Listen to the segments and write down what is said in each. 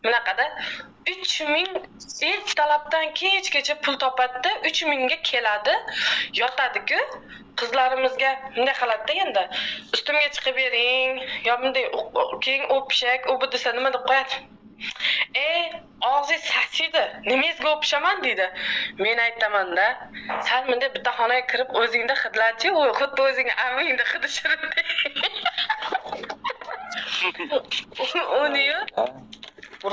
Bunaqada 3000 ertalabdan kechgacha pul topadi, 3000 ga keladi, yotadi-ku. Qizlarimizga bunday qiladi-da endi. Ustimga chiqib bering, yo bunday keyin o'pishak, u bu desa nima deb qo'yadi? Og'zingiz sasiydi. Nimangizga o'pishaman deydi. Men aytaman-da, sen bunday bitta xonaga kirib o'zingda hidlachi, u xuddi o'zing amingda hidi shirinday. Uni-yu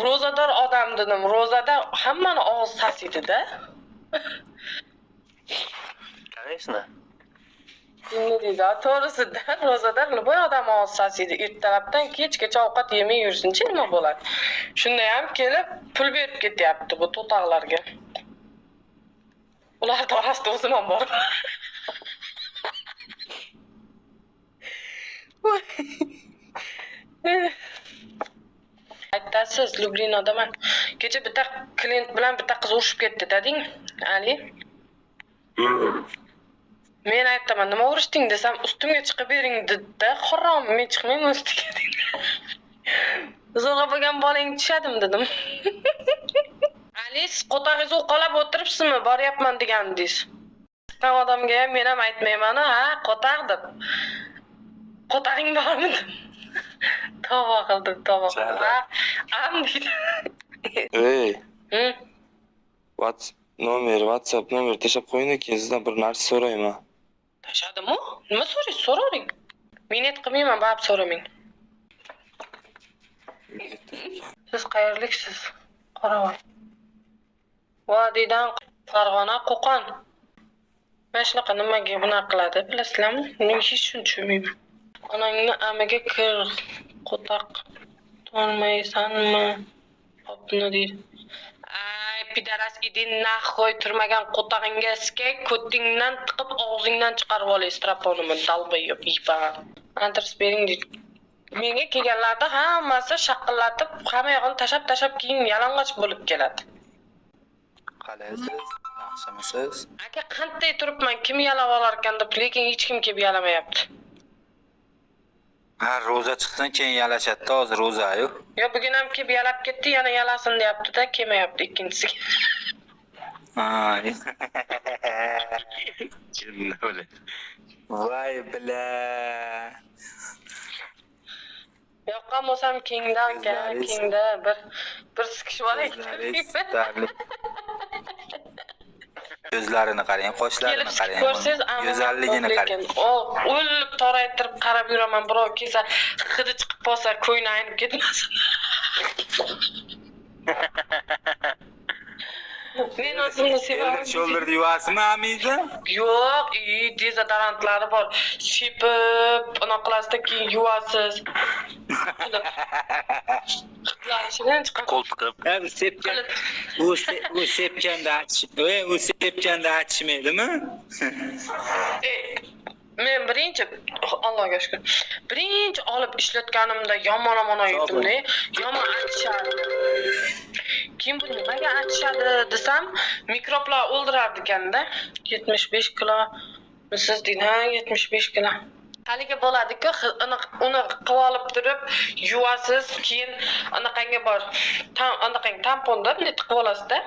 ro'zador odam dedim. Ro'zada hammani og'iz sasiydi-da. Конечно. Nima deydi? To'g'risida ro'zador boy odam og'iz sasiydi. Ertalabdan kechgacha ovqat yemay yursin-chi nima bo'ladi? Shunda ham kelib pul berib ketyapti bu to'taqlarga. Ular orasida o'zim ham bor. Aytasiz, Lyublinadaman. Kecha bitta klient bilan bitta qiz urushib ketdi deding, Ali. Men aytaman, nima urushding desam, ustimga chiqib bering dedi-da, harom, men chiqmayman ustiga. Zo'rg'a bo'lgan bolang tushadimi dedim. Ali, siz qo'tag'ingiz uqalab o'tiribsizmi? Boryapman degandingiz. Chiqqan odamga ham men ham aytmayman, ha, qo'taq deb. Qo'tag'ing bormi? Tova qildi, tova. Am dedi. WhatsApp nomer tashlab qo'ying, keyin sizdan bir narsa so'rayman. Tashladimi? Nima so'raysiz? So'ravering. Minnet qilmayman, baribir so'ramang. Siz qayerliksiz? Qoravoy. Vodiydan Farg'ona, Qo'qon. Mana shunaqa nimaga bunaqa qiladi, bilasizlarmi? Men hech shuni tushunmayman. Onangni amiga kir, qo'taq to'nmaysanmi? Hopni deydi. Ay, pidaras idin naxoy turmagan qo'tag'ingga skay ko'tingdan tiqib og'zingdan chiqarib olay straponimni dalbayib yipa. Adres bering deydi. Menga kelganlarda hammasi shaqillatib, hamma yog'ini tashab keyin yalang'och bo'lib keladi. Qalaysiz? Yaxshimisiz? Aka, qanday turibman, kim yalab olar ekan deb, lekin hech kim kelib yalamayapti. Ha, ro'za chiqsin keyin yalashadi, hozir ro'za-yu. Yo, bugun ham kelib yalab ketdi, yana yalasin deyapti-da, kelmayapti ikkinchisiga. Voy bila. Yoqqan bo'lsam kengdan kengda bir sikish bor ekan. Ko'zlarini qarang, qoshlarini qarang. Ko'rsangiz, go'zalligini qarang. O'lib toraytirib qarab yuraman, birov kelsa, hidi chiqib qolsa, ko'ngli aynib ketmasin. Men o'zimni sevaman. Shoulder yuvasimi amida? Yo'q, dezodorantlari bor. Sepib, unaqa qilasizda keyin yuvasiz. Hidlanishidan chiqadi. Qo'l tiqib. Sepgan. U sepganda achishmaydimi? Men birinchi, Allohga shukr. Birinchi olib ishlatganimda yomon yurdim-da. Yomon achishadi. Kim bu nimaga achishadi desam, mikroblar o'ldirar ekanda. 75 kilo. Siz deyin, ha, 75 kilo. Haliga bo'ladi-ku, uni qilib olib turib, yuvasiz, keyin anaqangi bor. Anaqang tamponda bunday tiqib olasizda.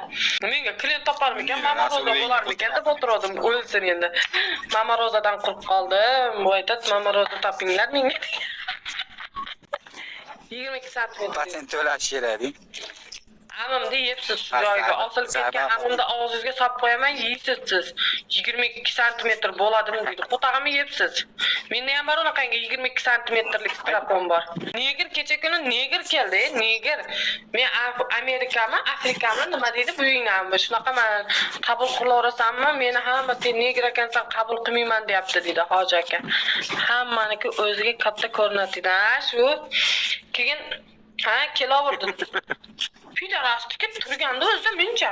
Menga klient toparmikan, mama roza bo'larmikan deb o'tirdim, o'lsin endi. Mama rozadan qurib qoldim. Bu aytadi, mama roza topinglar menga. 22 santimetr. Patent to'lash kerak. Amimda yeysiz shu joyga. Osilib ketgan amimda og'zingizga solib qo'yaman, yeysiz siz. 22 santimetr bo'ladimi deydi. Qo'tag'imni yeysiz. Menda ham bor unaqangi 22 santimetrlik strapon bor. Neger kecha kuni neger keldi, neger. Men Amerikami, Afrikami nima deydi buyingdan? Shunaqa men qabul qilaverasanmi? Meni hamma sen neger ekansan qabul qilmayman deyapti deydi Hoji aka. Hammaniki o'ziga katta ko'rinadi-da, shu. Keyin kelaverdi. Pidarastika turganda o'zida muncha.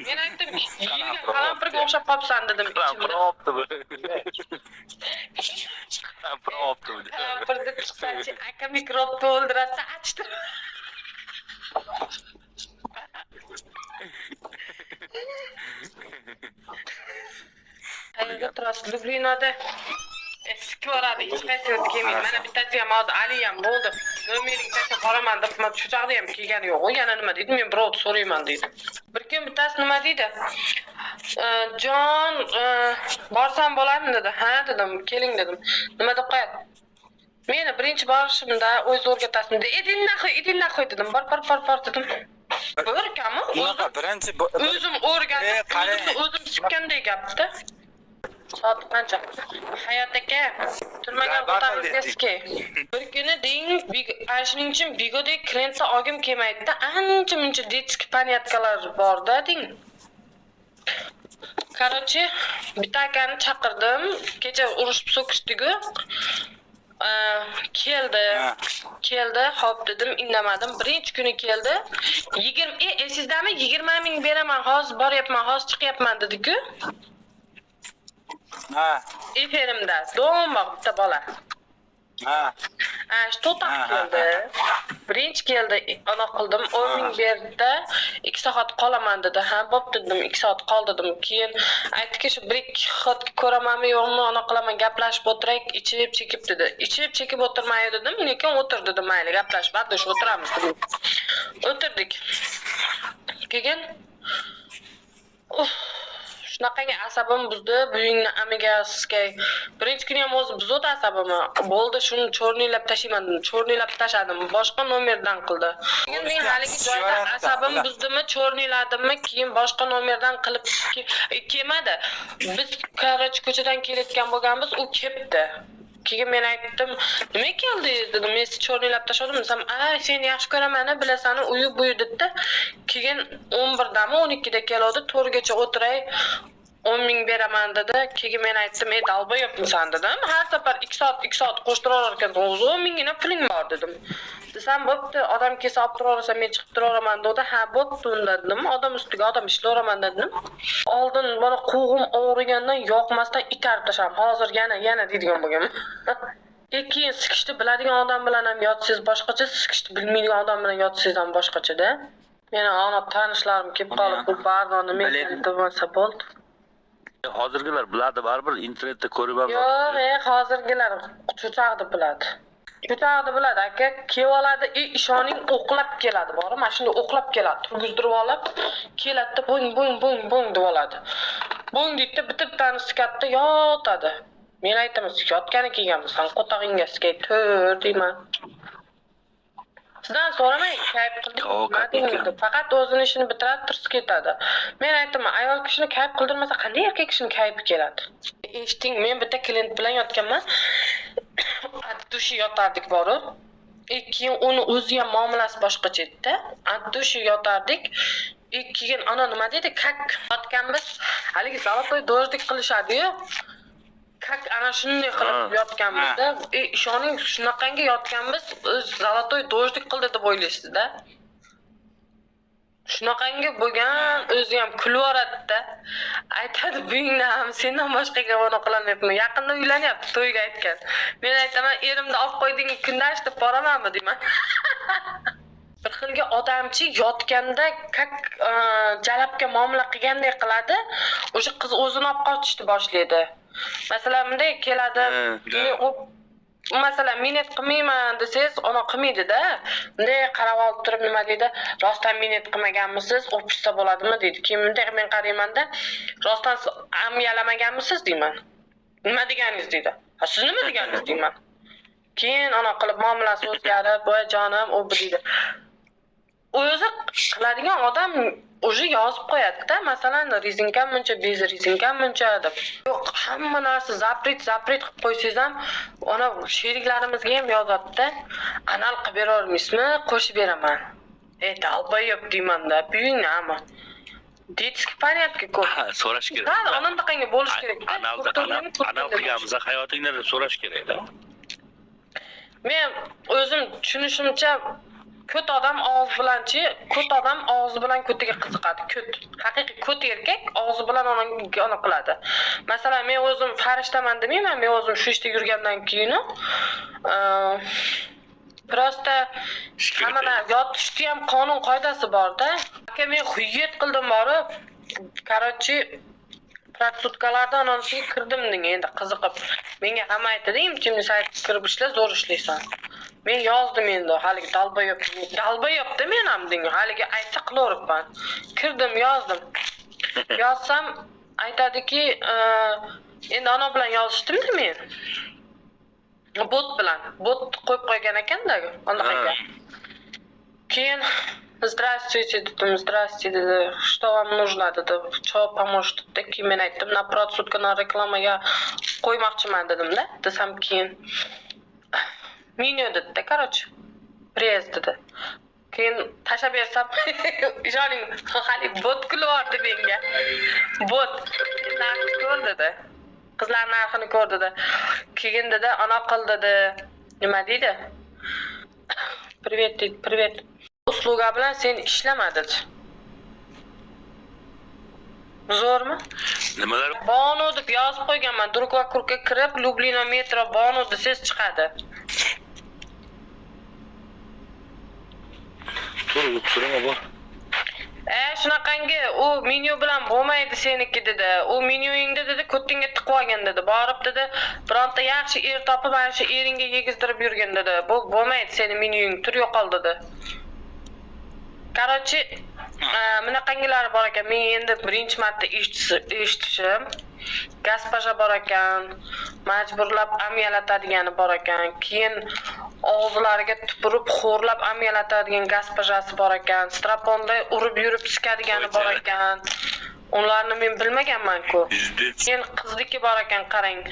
Men aytdim, yilga qalampirga o'xshab qolibsan dedim ichimda. Qalampirda chiqsachi, aka mikrobni o'ldiradi, achdir. Qayerda turasiz? Lyublinada. Eski ko'radi, hech qaysini kelmaydi. Mana bittasi ham hozir Ali ham bo'ldi. Nomering tashlab qolaman deb, men shu chaqda ham kelgani yo'q. Yana nima deydi? Men birovni so'rayman deydi. Bir kun bittasi nima deydi? Jon, borsam bo'ladimi dedi. Ha dedim, keling dedim. Nima deb qo'yadi? Meni birinchi borishimda o'z o'rgatasizmi dedi. Idin nahoy dedim. Bor dedim. O'rganmi? Bunaqa birinchi O'zim o'rganib, o'zim sikkanday gapda. Soat qancha? Hayot aka, turmagan o'tamiz-ki. Bir kuni deng, shuning uchun bigodek klientni olgim kelmaydi-da. Ancha-muncha detskiy panyatkalar bor-da deng. Короче, bitta akani chaqirdim. Kecha urushib so'kishdik-ku. Keldi, hop dedim, indamadim. Birinchi kuni keldi. 20 sizdami 20 ming beraman, hozir boryapman, hozir chiqyapman dedi-ku. Ha. Eferimda do'mba bitta bola. Ha. Shu keldi. Birinchi keldi, ana qildim, 10 ming berdi, 2 soat qolaman dedi. Ha, bo'p dedim, 2 soat qol dedim. Keyin aytdiki, shu 1-2 soatga ko'ramanmi yo'qmi, ana qilaman, gaplashib o'tiraylik, ichib chekib dedi. Ichib chekib o'tirmay dedim, lekin o'tir dedim, mayli, gaplashib, bardosh o'tiramiz dedim. O'tirdik. Keyin shunaqangi asabim buzdi, buyingni amigasizga. Birinchi kuni ham o'zi buzdi asabimni. Bo'ldi, shuni cho'rniylab tashlayman dedim. Cho'rniylab tashladim. Boshqa nomerdan qildi. Keyin men haligi joyda asabim buzdimi, cho'rniyladimmi, keyin boshqa nomerdan qilib kelmadi. Biz Karachi ko'chadan kelayotgan bo'lganmiz, u kelibdi. Keyin men aytdim, nima keldi dedim, men sizni cho'rnilab tashladim desam, seni yaxshi ko'raman, bilasan, uyi buyi dedi. Keyin 11dami, 12da keladi, to'rgacha o'tiray, 10 ming beraman dedi. Keyin men aytdim, dalba yo'qmisan dedim. Har safar 2 soat qo'shtirar ekan, o'zi 10 mingina puling bor dedim. Desam, bo'pti, odam kelsa olib turaversa men chiqib turaveraman dedi. Ha, bo'pti unda dedim. Odam ustiga odam ishlayveraman dedim. Oldin mana quvg'im og'rigandan yoqmasdan itarib tashlab, hozir yana deydigan bo'lganman. Keyin sikishni biladigan odam bilan ham yotsangiz boshqacha, sikishni bilmaydigan odam bilan yotsangiz ham boshqacha-da. Meni ana tanishlarim kelib qolib, bu bardonni men demasa bo'ldi. Hozirgilar biladi, baribir internetda ko'rib ham. Yo'q, hozirgilar cho'chaqdi biladi. Cho'chaqdi biladi, aka, kelib oladi, ishoning o'qlab keladi, bor, mana shunda o'qlab keladi, turgizdirib olib, keladi, bung deb oladi. Bung deydi, bitta sikatda yotadi. Men aytaman, yotgani kelganmisan, qotog'ingga sikay, tur deyman. Sizdan so'ramang, kayf qildik, faqat o'zini ishini bitiradi, turib ketadi. Men aytaman, ayol kishini kayf qildirmasa, qanday erkak kishini kayfi keladi? Eshiting, men bitta klient bilan yotganman. Dushi yotardik boru. Keyin uni o'zi ham muomalasi boshqacha edi-da. Dushi yotardik. Keyin ana nima dedi? Kak yotganmiz. Haligi zalotoy dojdik qilishadi-yu. Kak ana shunday qilib yotganmiz-da. Ishoning shunaqangi yotganmiz, o'z zalotoy dojdik qildi deb o'ylaysiz-da. Shunaqangi bo'lgan, o'zi ham kulvoradi-da. Aytadi, "Buyingni ham sendan boshqaga ona qilolmayapman. Yaqinda uylanyapti, to'yga aytgan." Men aytaman, "Erimni olib qo'yding, kundash deb boramanmi?" deyman. Bir xilga odamchi yotganda kak jalabga muomala qilganday qiladi. O'sha qiz o'zini olib qochishni boshlaydi. Masalan, bunday keladi, masalan, minnet qilmayman desangiz, ona qilmaydi-da. Bunday qarab olib turib nima deydi? "Rostdan minnet qilmaganmisiz? O'pishsa bo'ladimi?" deydi. Keyin bunday men qarayman-da, "Rostdan amyalamaganmisiz?" deyman. "Nima deganingiz?" deydi. "Ha, siz nima deganingiz?" deyman. Keyin ona qilib muomalasi o'zgarib, "Voy jonim, u deydi." O'zi qiladigan odam o'zi yozib qo'yadi-da, masalan, rezinkam muncha, bez rezinkam muncha deb. Yo'q, hamma narsa zapret qilib qo'ysangiz ham, ona sheriklarimizga ham yozadi-da. "Anal qilib berormaysizmi? Qo'shib beraman." Dalboyob deyman-da, buyingni hamma. Detskiy panyatga ko'p. So'rash kerak. Ha, onandaqangi bo'lish kerak-da. Anal qilganimizda hayotingni so'rash kerak-da. Men o'zim tushunishimcha ko't odam og'zi bilan ko'tiga qiziqadi. Haqiqiy ko't erkak og'zi bilan ona qiladi. Masalan, men o'zim farishtaman demayman, men o'zim shu ishda yurgandan keyin prosta hamma yotishda ham qonun qoidasi bor-da. Aka, men xuyet qildim borib, Karachi prostitutkalardan onasiga kirdim deng, endi qiziqib. Menga hamma aytadi, imchimni saytga kirib ishla, zo'r ishlaysan. Men yozdim endi, haligi dalboyobda men ham deng, haligi aytsa qilaveribman. Kirdim, yozdim. Yozsam aytadiki, endi ana bilan yozishdim-da men. Bot bilan. Bot qo'yib qo'ygan ekan-da, anaqa. Keyin Здравствуйте, dedim, здравствуйте dedi. Что вам нужно dedi. Что поможет dedi. Keyin men aytdim, naprotiv sutka na reklamaga qo'ymoqchiman dedim-da. Desam keyin menyu dedi, короче. Приезд dedi. Keyin tashlab bersam, ishoning, hali bot kulyapti menga. Bot narxni ko'r dedi. Qizlar narxini ko'r dedi. Keyin dedi, ana qil dedi. Nima deydi? Привет deydi, привет. Usluga bilan sen ishlama dedi. Zo'rmi? Nimalar? Bonu deb yozib qo'yganman. Drukva kurga kirib, Lublino metro Bonu desiz chiqadi. So'rama bor. Shunaqangi u menyu bilan bo'lmaydi seniki dedi. U menyuingda dedi, ko'ttingga tiqib olgan dedi. Borib dedi, bironta yaxshi er topib, mana shu eringga yegizdirib yurgan dedi. Bu bo'lmaydi, seni menyuing tur yo'qol dedi. Короче, bunaqangilar bor ekan. Men endi birinchi marta eshitishim. Gaspaja bor ekan, majburlab amyalatadigan bor ekan. Keyin og'zlariga tupurib xo'rlab amyalatadigan gaspajasi bor ekan. Straponda urib yurib siskadigani bor ekan. Ularni men bilmaganman-ku. Keyin qizniki bor ekan, qarang.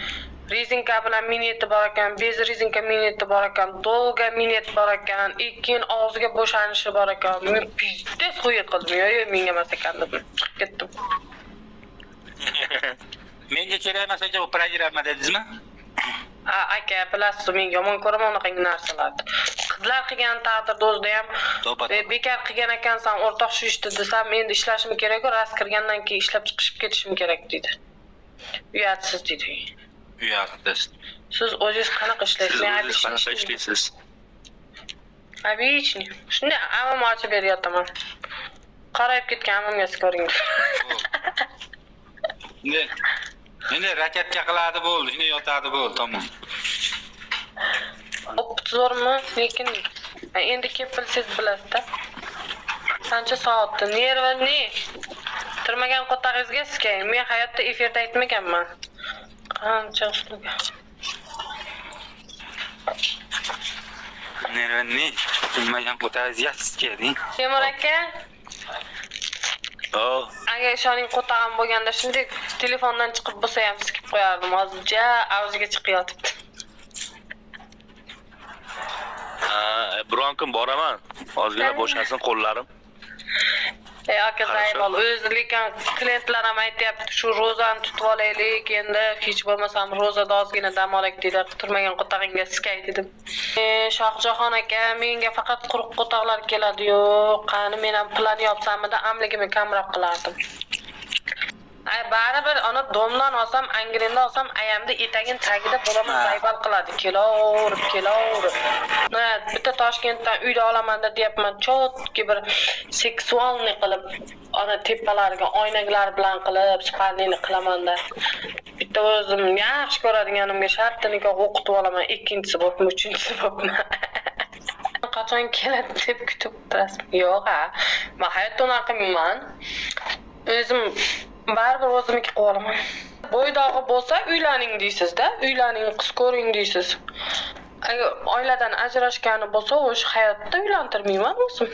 Rezinka bilan mineti bor ekan, bez rezinka mineti bor ekan, dolga minet bor ekan, keyin og'ziga bo'shanishi bor ekan. Men pizdes qo'y qildim. Yo'q, menga emas ekan dedim. Chiqib ketdim. Menga kerak emas ekan, operatorma dedingizmi? Aka, bilasiz, men yomon ko'raman unaqangi narsalarni. Qizlar qilgan taqdirda o'zida ham bekor qilgan ekansan, o'rtoq shu ishni desam, endi ishlashim kerak-ku, rast kirgandan keyin ishlab chiqishib ketishim kerak deydi. Uyatsiz deydi. Uyatsiz. Siz o'zingiz qanaqa ishlaysiz? Siz o'zingiz qanaqa ishlaysiz? Обычный. Shunday amam ochib beryapman. Qarayib ketgan amamga ko'ring. Endi raketga qiladi bo'ldi, shuni yotadi bo'ldi, tamom. Zo'rmi? Lekin endi kelib bilsangiz bilasiz-da. Qancha soatda nerva ne? Turmagan qotag'ingizga siskang. Men hayotda efirda aytmaganman. Qancha usluga. Nerva ne? Turmagan qotag'ingizga siskang. Temur aka, agar ishoning qo'tag'im bo'lganda shunday telefondan chiqib bo'lsa ham sikib qo'yardim. Hozircha avjiga chiqib yotibdi. Biron kun boraman. Ozgina bo'shasin qo'llarim. Aka zaybol, o'zi lekin klientlar ham aytayapti, shu ro'zani tutib olaylik, endi hech bo'lmasam ro'zada ozgina dam olaylik dedi. Turmagan qo'tag'ingga sikay dedim. Shohjahon aka, menga faqat quruq qo'taqlar keladi-yu. Qani men ham plan yopsamida amligimni kamroq qilardim. Baribir ana domdan olsam, angrendan olsam, ayamda etagin tagida bo'laman zaybal qiladi. Kelaverib. Bitta Toshkentdan uyda olaman deyapman, chotki bir seksualniy qilib, ana tepalariga oynaklar bilan qilib, spalniyni qilaman-da. Bitta o'zim yaxshi ko'radiganimga shartini o'qitib olaman, ikkinchisi bo'pmi, uchinchisi bo'pmi. Qachon keladi deb kutib turasizmi? Yo'q-a. Men hayotda unaqa qilmayman. O'zim baribir o'zimniki qilib olaman. Bo'ydog'i bo'lsa uylaning deysiz-da, uylaning, qiz ko'ring deysiz. Agar oiladan ajrashgani bo'lsa, o'sha hayotda uylantirmayman o'zim.